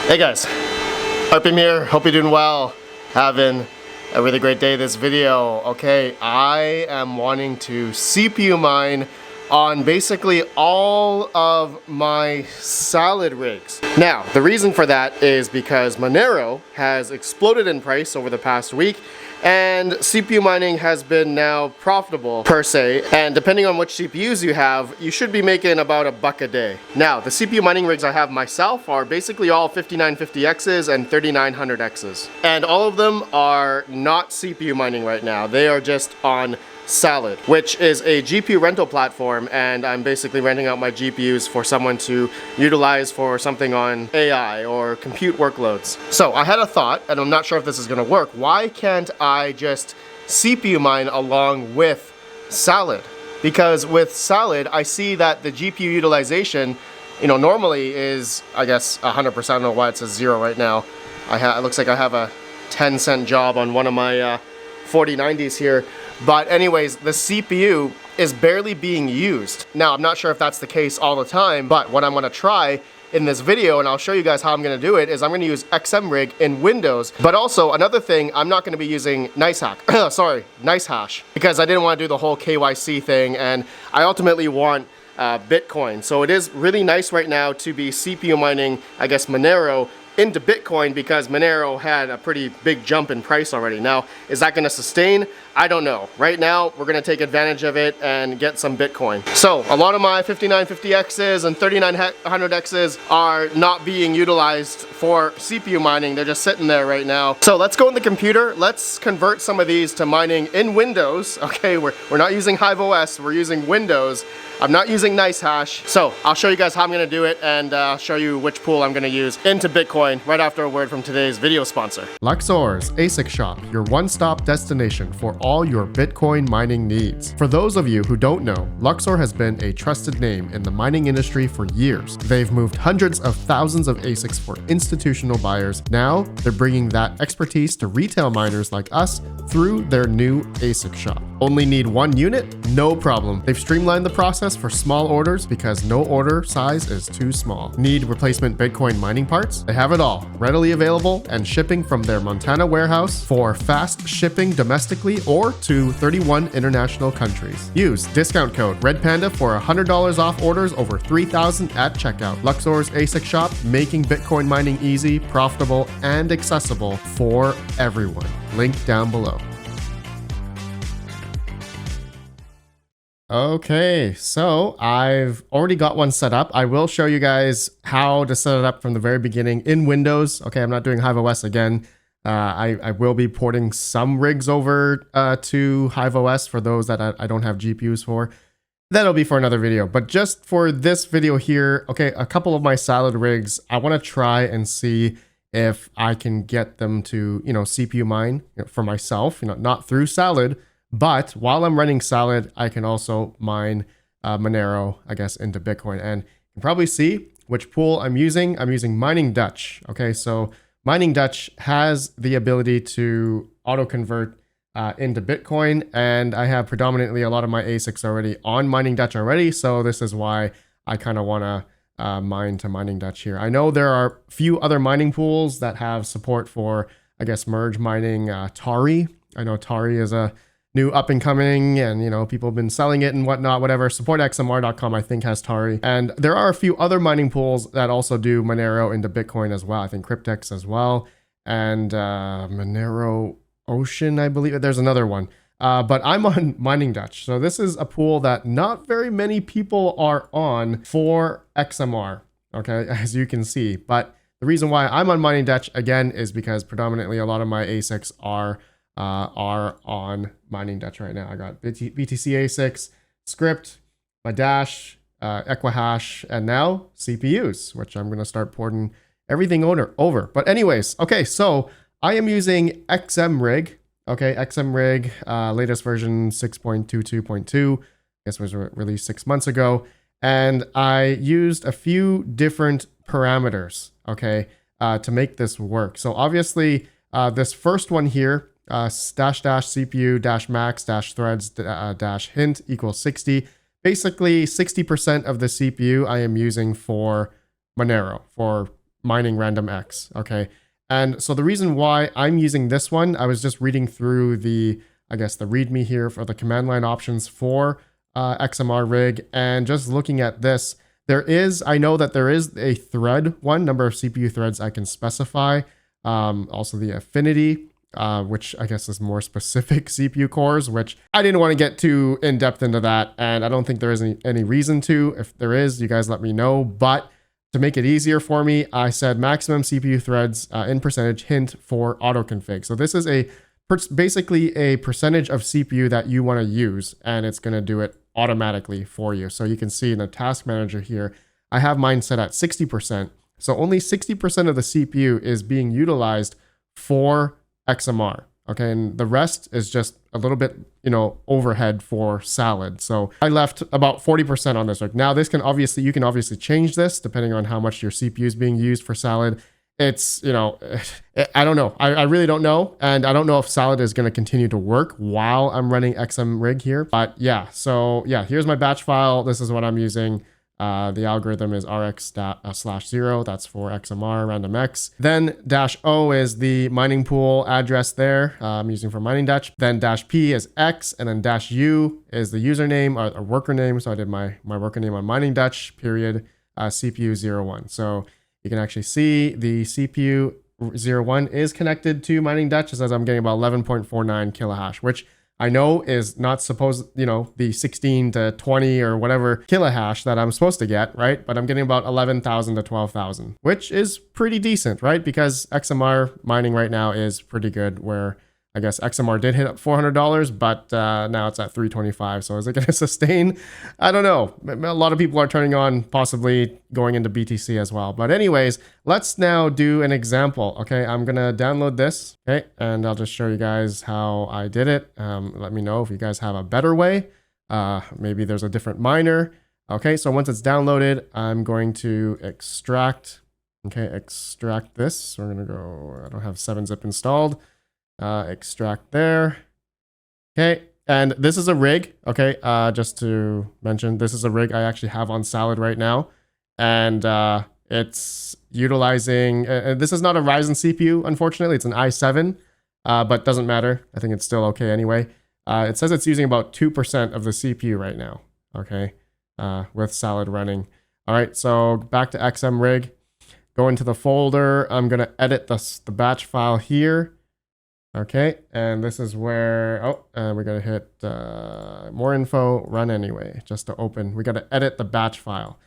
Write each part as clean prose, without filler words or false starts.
Hey guys, RedPandaMining here. Hope you're doing well. Having a really great day this video. Okay, I am wanting to CPU mine on basically all of my salad rigs. Now, the reason for that is because Monero has exploded in price over the past week, and CPU mining has been now profitable per se, and depending on which CPUs you have, you should be making about $1 a day. Now, the CPU mining rigs I have myself are basically all 5950Xs and 3900Xs, and all of them are not CPU mining right now. They are just on Salad, which is a GPU rental platform, and I'm basically renting out my GPUs for someone to utilize for something on AI or compute workloads. So I had a thought, and I'm not sure if this is going to work. Why can't I just CPU mine along with Salad? Because with Salad, I see that the GPU utilization, normally is, I guess, 100%. I don't know why it says 0 right now. It looks like I have a 10-cent job on one of my 4090s here. But anyways, the CPU is barely being used. Now, I'm not sure if that's the case all the time, but what I'm going to try in this video, and I'll show you guys how I'm going to do it, is I'm going to use XMRig in Windows. But also, another thing, I'm not going to be using NiceHash, because I didn't want to do the whole KYC thing, and I ultimately want Bitcoin. So it is really nice right now to be CPU mining, I guess, Monero into Bitcoin, because Monero had a pretty big jump in price already. Now, is that going to sustain? I don't know. Right now, we're going to take advantage of it and get some Bitcoin. So, a lot of my 5950Xs and 3900Xs are not being utilized for CPU mining. They're just sitting there right now. So, let's go in the computer. Let's convert some of these to mining in Windows. Okay, we're not using Hive OS, we're using Windows. I'm not using NiceHash. So, I'll show you guys how I'm going to do it, and show you which pool I'm going to use into Bitcoin right after a word from today's video sponsor. Luxor's ASIC Shop, your one-stop destination for all your Bitcoin mining needs. For those of you who don't know, Luxor has been a trusted name in the mining industry for years. They've moved hundreds of thousands of ASICs for institutional buyers. Now, they're bringing that expertise to retail miners like us through their new ASIC Shop. Only need one unit? No problem. They've streamlined the process for small orders because no order size is too small. Need replacement Bitcoin mining parts? They have it all, readily available and shipping from their Montana warehouse for fast shipping domestically or to 31 international countries. Use discount code RedPanda for $100 off orders over 3,000 at checkout. Luxor's ASIC Shop, making Bitcoin mining easy, profitable, and accessible for everyone. Link down below. Okay, so I've already got one set up. I will show you guys how to set it up from the very beginning in Windows. Okay, I'm not doing Hive OS again. I will be porting some rigs over to Hive OS for those that I don't have GPUs for. That'll be for another video. But just for this video here, okay, a couple of my Salad rigs, I want to try and see if I can get them to, CPU mine for myself, not through Salad. But while I'm running Salad, I can also mine Monero, I guess, into Bitcoin. And you can probably see which pool I'm using. I'm using Mining Dutch. Okay, so Mining Dutch has the ability to auto-convert into Bitcoin. And I have predominantly a lot of my ASICs already on Mining Dutch already. So this is why I kind of want to mine to Mining Dutch here. I know there are a few other mining pools that have support for, I guess, merge mining Tari. I know Tari is a new up and coming, and people have been selling it and whatnot, whatever. Supportxmr.com I think has Tari, and there are a few other mining pools that also do Monero into Bitcoin as well. I think Cryptex as well, and Monero Ocean, I believe. There's another one, but I'm on Mining Dutch, so this is a pool that not very many people are on for XMR. Okay, as you can see, but the reason why I'm on Mining Dutch again is because predominantly a lot of my ASICs are on Mining Dutch right now. I got BTC ASICs, Script, my Dash, Equihash, and now CPUs, which I'm going to start porting everything over. But anyways, okay, so I am using XMRig. Okay, XMRig, latest version 6.22.2. I guess was released 6 months ago. And I used a few different parameters, okay, to make this work. So obviously, this first one here, dash CPU dash max dash threads dash hint equals 60. Basically 60% of the CPU I am using for Monero, for mining random X. Okay. And so the reason why I'm using this one, I was just reading through the, I guess the README here for the command line options for XMR rig, and just looking at this, I know that there is a thread one, number of CPU threads I can specify. Also the affinity, which I guess is more specific CPU cores, which I didn't want to get too in depth into that. And I don't think there is any reason to. If there is, you guys let me know. But to make it easier for me, I said maximum CPU threads in percentage hint for auto config. So this is basically a percentage of CPU that you want to use, and it's going to do it automatically for you. So you can see in the task manager here, I have mine set at 60%. So only 60% of the CPU is being utilized for XMR. Okay, and the rest is just a little bit, overhead for salad. So I left about 40% on this rig. Now you can obviously change this depending on how much your CPU is being used for salad. It's, I don't know. I really don't know. And I don't know if salad is going to continue to work while I'm running XM rig here. But yeah, so yeah, here's my batch file. This is what I'm using. The algorithm is rx/0. That's for XMR random X. Then -O is the mining pool address there I'm using for mining Dutch. Then -P is X, and then -U is the username or worker name. So I did my worker name on mining Dutch, period, CPU 01. So you can actually see the CPU 01 is connected to mining Dutch. It says I'm getting about 11.49 kilohash, which I know is not supposed, the 16 to 20 or whatever kilohash that I'm supposed to get, right? But I'm getting about 11,000 to 12,000, which is pretty decent, right? Because XMR mining right now is pretty good, where I guess XMR did hit up $400, but now it's at $325. So is it going to sustain? I don't know. A lot of people are turning on, possibly going into BTC as well. But anyways, let's now do an example. Okay, I'm going to download this. Okay, and I'll just show you guys how I did it. Let me know if you guys have a better way. Maybe there's a different miner. Okay, so once it's downloaded, I'm going to extract. Okay, extract this. So we're going to go, I don't have 7-zip installed. Extract there. Okay, and this is a rig. Okay, just to mention, this is a rig I actually have on salad right now, and it's utilizing this is not a Ryzen CPU, unfortunately. It's an i7, but doesn't matter. I think it's still okay anyway. It says it's using about 2% of the CPU right now. Okay, with salad running. All right, so back to XM rig. Go into the folder. I'm gonna edit the batch file here. Okay, and this is where, we gotta hit more info, run anyway, just to open. We gotta edit the batch file.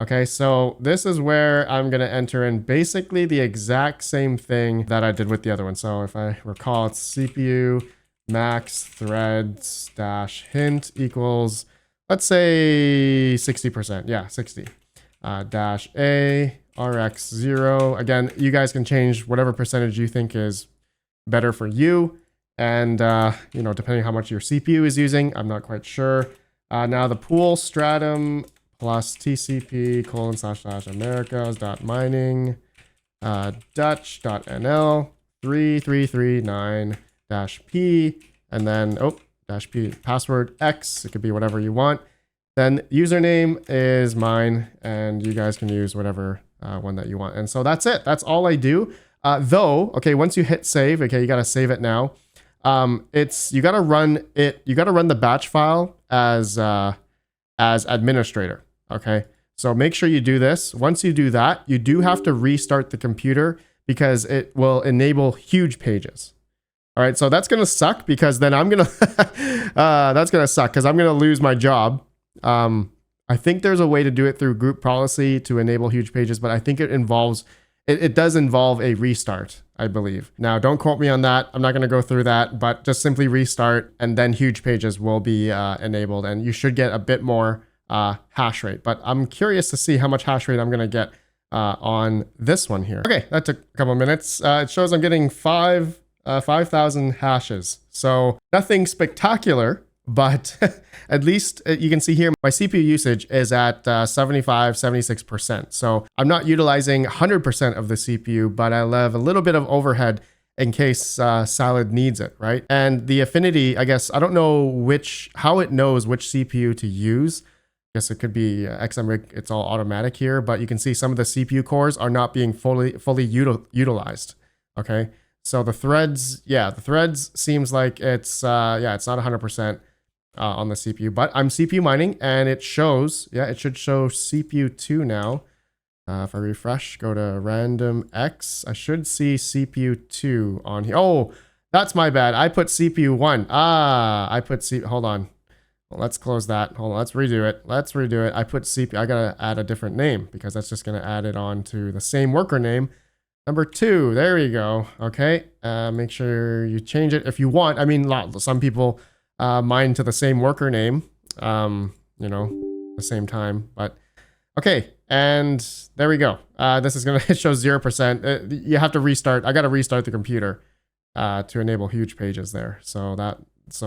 Okay, so this is where I'm gonna enter in basically the exact same thing that I did with the other one. So if I recall, it's CPU max threads dash hint equals, let's say 60%. Yeah, 60. Dash A RX 0. Again, you guys can change whatever percentage you think is better for you, and depending how much your CPU is using, I'm not quite sure. Now the pool stratum plus tcp://americas.mining dutch.nl 3339-p, and then -p password X. It could be whatever you want. Then username is mine, and you guys can use whatever one that you want. And so that's it. That's all I do. Okay, once you hit save, okay, you got to save it now. You got to run the batch file as administrator. Okay, so make sure you do this. Once you do that, you do have to restart the computer because it will enable huge pages. All right, so that's going to suck because then I'm going to, that's going to suck because I'm going to lose my job. I think there's a way to do it through group policy to enable huge pages, but I think it does involve a restart, I believe. Now, don't quote me on that. I'm not going to go through that, but just simply restart and then huge pages will be enabled, and you should get a bit more hash rate. But I'm curious to see how much hash rate I'm going to get on this one here. Okay, that took a couple of minutes. It shows I'm getting 5,000 hashes. So nothing spectacular, but at least you can see here my CPU usage is at 76%. So I'm not utilizing 100% of the CPU, but I'll have a little bit of overhead in case salad needs it, right? And the affinity, I guess, I don't know how it knows which CPU to use, guess it could be XM rig. It's all automatic here, but you can see some of the CPU cores are not being fully utilized. Okay, so the threads, yeah, the threads seems like it's it's not 100% on the CPU, but I'm CPU mining and it shows, yeah, it should show CPU 2 now. If I refresh, go to random X, I should see CPU 2 on here. Oh, that's my bad. I put CPU 1. Hold on. Well, let's close that. Hold on, let's redo it. I put CPU, I gotta add a different name because that's just gonna add it on to the same worker name. Number 2, there you go. Okay, make sure you change it if you want. I mean, some people mine to the same worker name, you know, the same time, but okay. And there we go. This is gonna, it shows 0%. You have to restart. I gotta restart the computer to enable huge pages there. So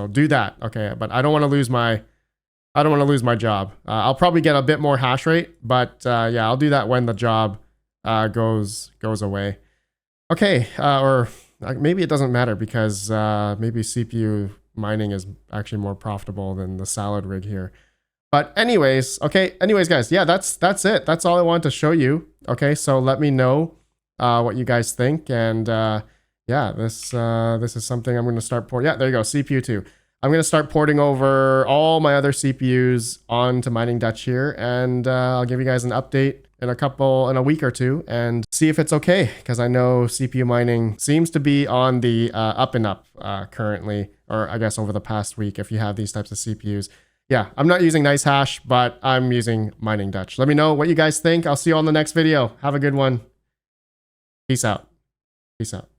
do that. Okay, but I don't want to lose my job. I'll probably get a bit more hash rate, but yeah, I'll do that when the job goes away. Okay, or maybe it doesn't matter because maybe CPU mining is actually more profitable than the salad rig here. But anyways, okay. Anyways, guys, yeah, that's it. That's all I wanted to show you. Okay, so let me know what you guys think, and yeah, this is something I'm going to start porting. Yeah, there you go, CPU 2. I'm going to start porting over all my other CPUs onto Mining Dutch here, and I'll give you guys an update in a week or two and see if it's okay, because I know CPU mining seems to be on the up and up currently, or I guess over the past week if you have these types of CPUs. Yeah, I'm not using NiceHash, but I'm using Mining Dutch. Let me know what you guys think. I'll see you on the next video. Have a good one. Peace out. Peace out.